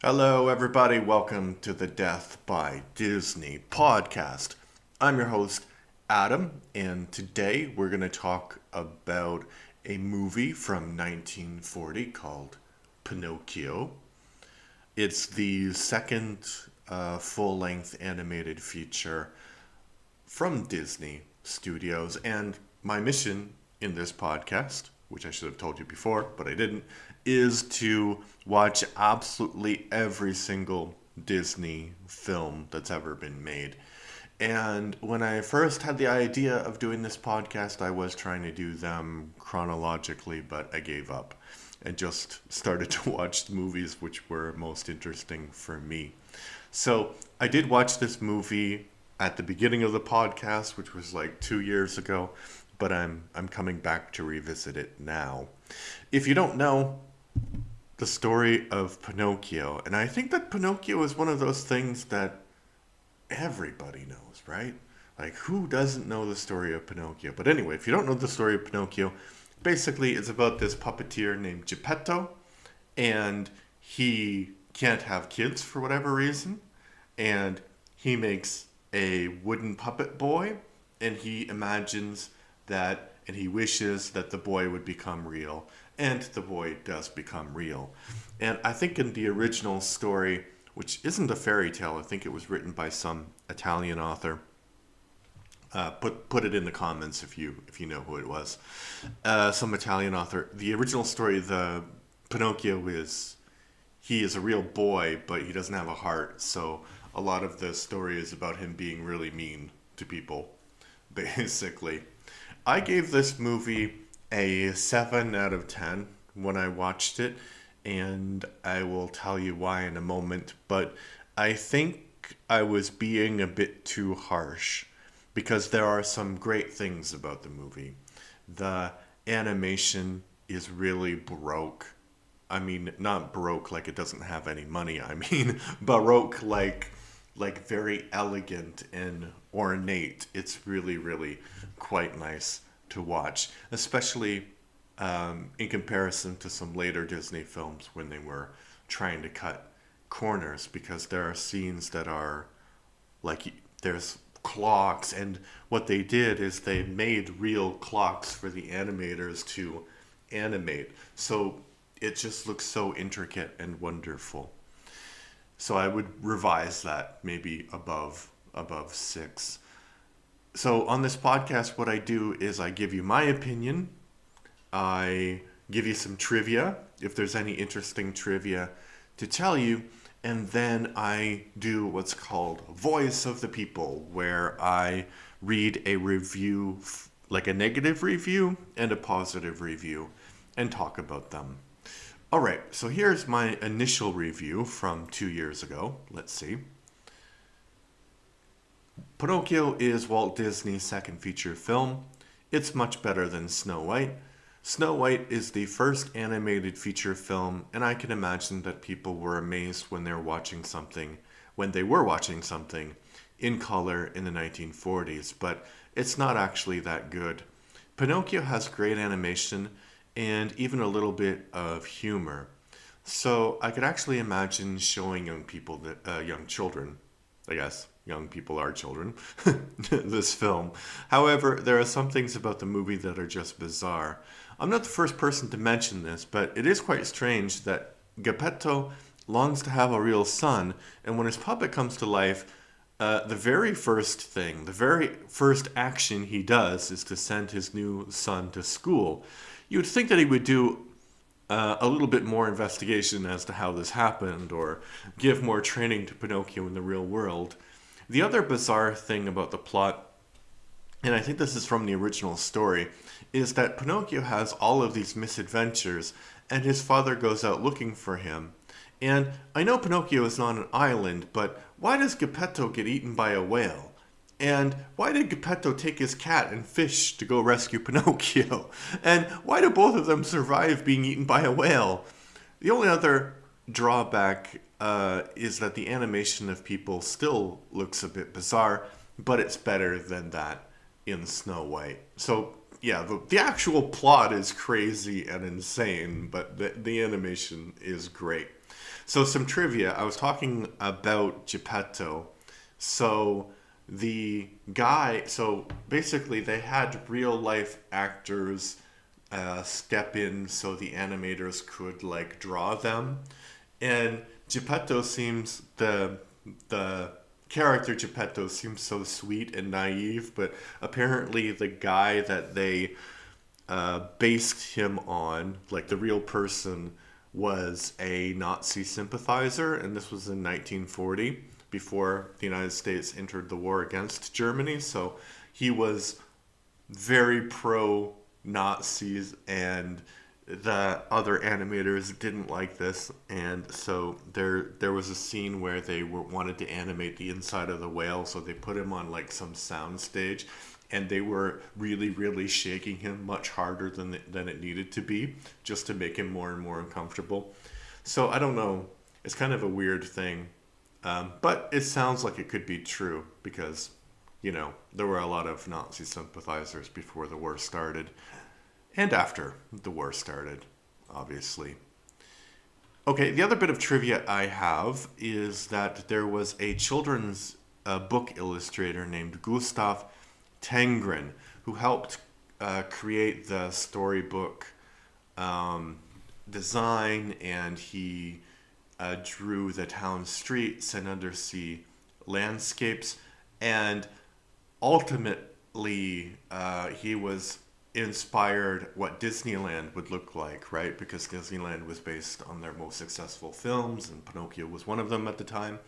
Hello, everybody. Welcome to the Death by Disney podcast. I'm your host, Adam, and today we're going to talk about a movie from 1940 called Pinocchio. It's the second full length animated feature from Disney Studios, and my mission in this podcast, which I should have told you before, but I didn't, is to watch absolutely every single Disney film that's ever been made. And when I first had the idea of doing this podcast, I was trying to do them chronologically, but I gave up and just started to watch the movies which were most interesting for me. So I did watch this movie at the beginning of the podcast, which was like 2 years ago, but I'm coming back to revisit it now. If you don't know the story of Pinocchio, and I think that Pinocchio is one of those things that everybody knows, right? Like, who doesn't know the story of Pinocchio? But anyway, if you don't know the story of Pinocchio, basically it's about this puppeteer named Geppetto, and he can't have kids for whatever reason, and he makes a wooden puppet boy, and he imagines that, and he wishes that the boy would become real, and the boy does become real. And I think in the original story, which isn't a fairy tale, I think it was written by some Italian author. Put it in the comments if you know who it was. Some Italian author. The original story, the Pinocchio is he is a real boy, but he doesn't have a heart. So a lot of the story is about him being really mean to people, basically. I gave this movie a 7 out of 10 when I watched it, and I will tell you why in a moment. But I think I was being a bit too harsh because there are some great things about the movie. The animation is really baroque. I mean, not baroque like it doesn't have any money. I mean, baroque like very elegant and ornate. It's really, really quite nice to watch, especially in comparison to some later Disney films when they were trying to cut corners, because there are scenes that are like there's clocks, and what they did is they made real clocks for the animators to animate. So it just looks so intricate and wonderful. So I would revise that maybe above 6. So on this podcast, what I do is I give you my opinion. I give you some trivia, if there's any interesting trivia to tell you, and then I do what's called Voice of the People, where I read a review, like a negative review and a positive review, and talk about them. All right, so here's my initial review from 2 years ago. Let's see. Pinocchio is Walt Disney's second feature film. It's much better than Snow White. Snow White is the first animated feature film, and I can imagine that people were amazed when they were watching something in color in the 1940s, but it's not actually that good. Pinocchio has great animation and even a little bit of humor. So I could actually imagine showing young children, I guess, young people are children, this film. However, there are some things about the movie that are just bizarre. I'm not the first person to mention this, but it is quite strange that Geppetto longs to have a real son, and when his puppet comes to life, the very first action he does is to send his new son to school. You would think that he would do a little bit more investigation as to how this happened, or give more training to Pinocchio in the real world. The other bizarre thing about the plot, and I think this is from the original story, is that Pinocchio has all of these misadventures, and his father goes out looking for him. And I know Pinocchio is on an island, but why does Geppetto get eaten by a whale? And why did Geppetto take his cat and fish to go rescue Pinocchio? And why do both of them survive being eaten by a whale? The only other drawback is that the animation of people still looks a bit bizarre, but it's better than that in Snow White. So yeah, the actual plot is crazy and insane, but the animation is great. So some trivia. I was talking about Geppetto. So the guy, so basically they had real life actors step in so the animators could like draw them. And Geppetto seems the character Geppetto seems so sweet and naive, but apparently the guy that they based him on, like the real person, was a Nazi sympathizer, and this was in 1940, before the United States entered the war against Germany. So he was very pro Nazis, and the other animators didn't like this, and so there was a scene where they wanted to animate the inside of the whale, so they put him on like some sound stage, and they were really shaking him much harder than it needed to be, just to make him more and more uncomfortable. So I don't know. It's kind of a weird thing, but it sounds like it could be true because, there were a lot of Nazi sympathizers before the war started, and after the war started, obviously. Okay, the other bit of trivia I have is that there was a children's book illustrator named Gustav Tengren who helped create the storybook design, and he drew the town streets and undersea landscapes, and ultimately he was inspired what Disneyland would look like, right? Because Disneyland was based on their most successful films, and Pinocchio was one of them at the time.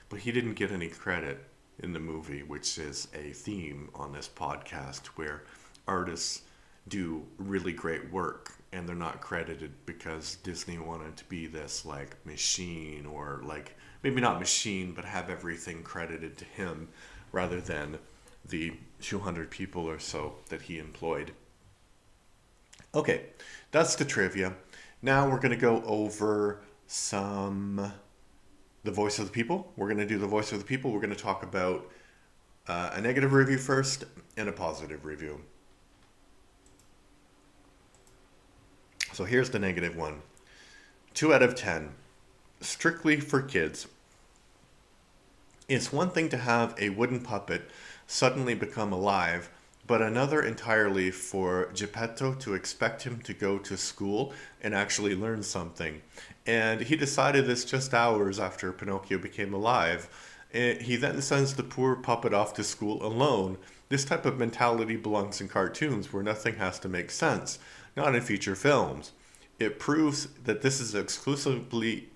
But he didn't get any credit in the movie, which is a theme on this podcast, where artists do really great work and they're not credited because Disney wanted to be this like machine, or like maybe not machine, but have everything credited to him rather than the 200 people or so that he employed. Okay, that's the trivia. Now we're going to go over the voice of the people. We're going to do the voice of the people. We're going to talk about a negative review first and a positive review. So here's the negative one. 2 out of 10. Strictly for kids. It's one thing to have a wooden puppet suddenly become alive, but another entirely for Geppetto to expect him to go to school and actually learn something. And he decided this just hours after Pinocchio became alive. And he then sends the poor puppet off to school alone. This type of mentality belongs in cartoons where nothing has to make sense, not in feature films. It proves that this is exclusively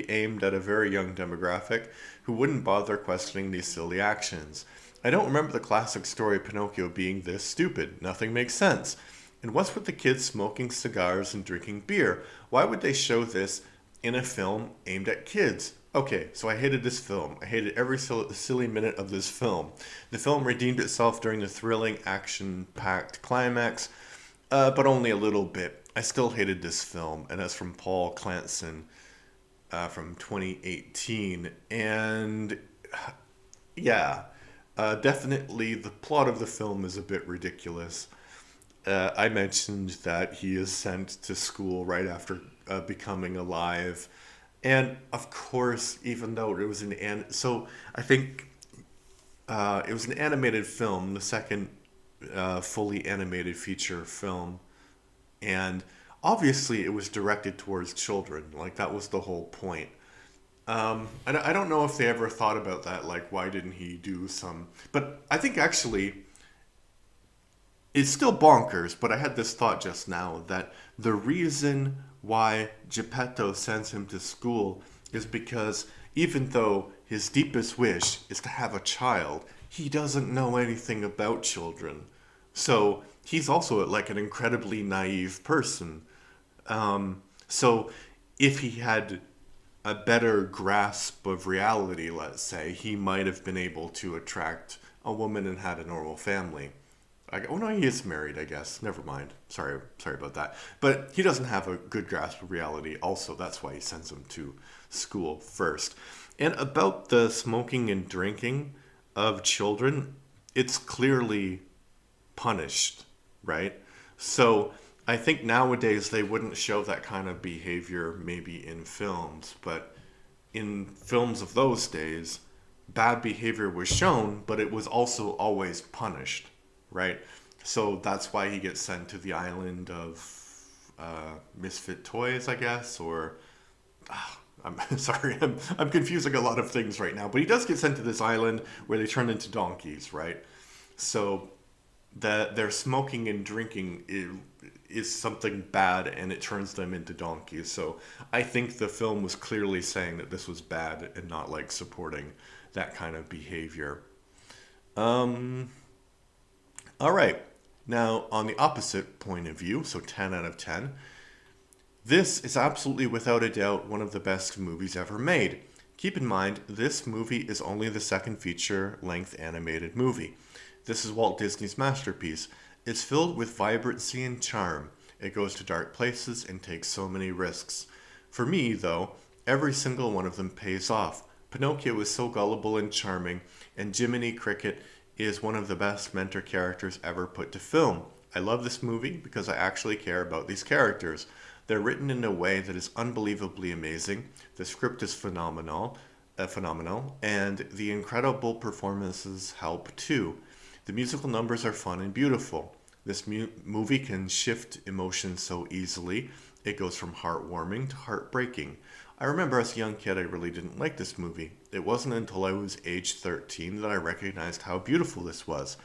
aimed at a very young demographic who wouldn't bother questioning these silly actions. I don't remember the classic story of Pinocchio being this stupid. Nothing makes sense. And what's with the kids smoking cigars and drinking beer? Why would they show this in a film aimed at kids? Okay, so I hated this film. I hated every silly minute of this film. The film redeemed itself during the thrilling, action-packed climax, but only a little bit. I still hated this film, and that's from Paul Clanson from 2018. And yeah, definitely the plot of the film is a bit ridiculous. I mentioned that he is sent to school right after becoming alive. And of course, even though it was I think it was an animated film, the second fully animated feature film. And obviously it was directed towards children. Like, that was the whole point. And I don't know if they ever thought about that, like, why didn't he do some... But I think actually it's still bonkers, but I had this thought just now that the reason why Geppetto sends him to school is because even though his deepest wish is to have a child, he doesn't know anything about children. So he's also like an incredibly naive person. So if he had a better grasp of reality, let's say, he might have been able to attract a woman and had a normal family. Oh no, he is married, I guess. Never mind. Sorry about that. But he doesn't have a good grasp of reality also. That's why he sends him to school first. And about the smoking and drinking of children, it's clearly punished, right? So I think nowadays they wouldn't show that kind of behavior maybe in films, but in films of those days, bad behavior was shown, but it was also always punished, right? So that's why he gets sent to the island of misfit toys, I guess, or I'm sorry, I'm confusing a lot of things right now, but he does get sent to this island where they turn into donkeys, right? So that their smoking and drinking is something bad, and it turns them into donkeys. So I think the film was clearly saying that this was bad and not like supporting that kind of behavior. Um, all right. Now, on the opposite point of view, so 10 out of 10, this is absolutely without a doubt one of the best movies ever made. Keep in mind, this movie is only the second feature length animated movie. This is Walt Disney's masterpiece. It's filled with vibrancy and charm. It goes to dark places and takes so many risks. For me, though, every single one of them pays off. Pinocchio is so gullible and charming, and Jiminy Cricket is one of the best mentor characters ever put to film. I love this movie because I actually care about these characters. They're written in a way that is unbelievably amazing. The script is phenomenal, and the incredible performances help too. The musical numbers are fun and beautiful. This movie can shift emotions so easily. It goes from heartwarming to heartbreaking. I remember as a young kid, I really didn't like this movie. It wasn't until I was age 13 that I recognized how beautiful this was.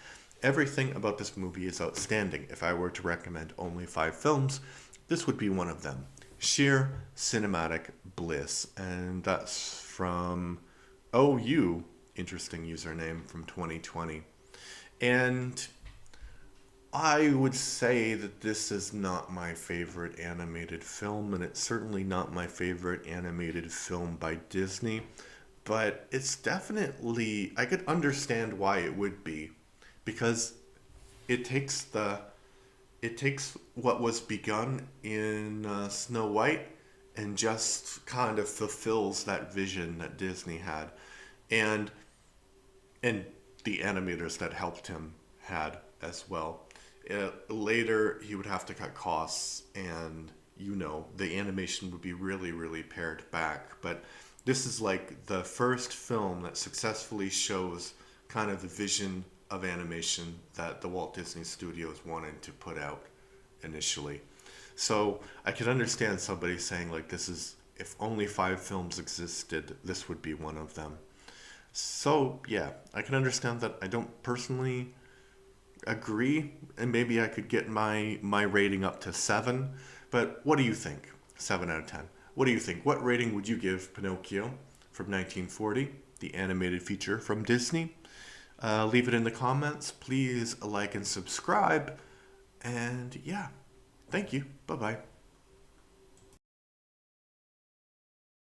Everything about this movie is outstanding. If I were to recommend only 5 films, this would be one of them. Sheer cinematic bliss. And that's from OU, interesting username from 2020. And I would say that this is not my favorite animated film, and it's certainly not my favorite animated film by Disney, but it's definitely, I could understand why it would be, because it takes what was begun in Snow White and just kind of fulfills that vision that Disney had, and and the animators that helped him had as well. Later, he would have to cut costs, and the animation would be really, really pared back. But this is like the first film that successfully shows kind of the vision of animation that the Walt Disney Studios wanted to put out initially. So I could understand somebody saying, like, this is, if only 5 films existed, this would be one of them. So yeah, I can understand that. I don't personally agree, and maybe I could get my rating up to 7. But what do you think? 7 out of 10. What do you think? What rating would you give Pinocchio from 1940, the animated feature from Disney? Leave it in the comments. Please like and subscribe. And yeah, thank you. Bye bye.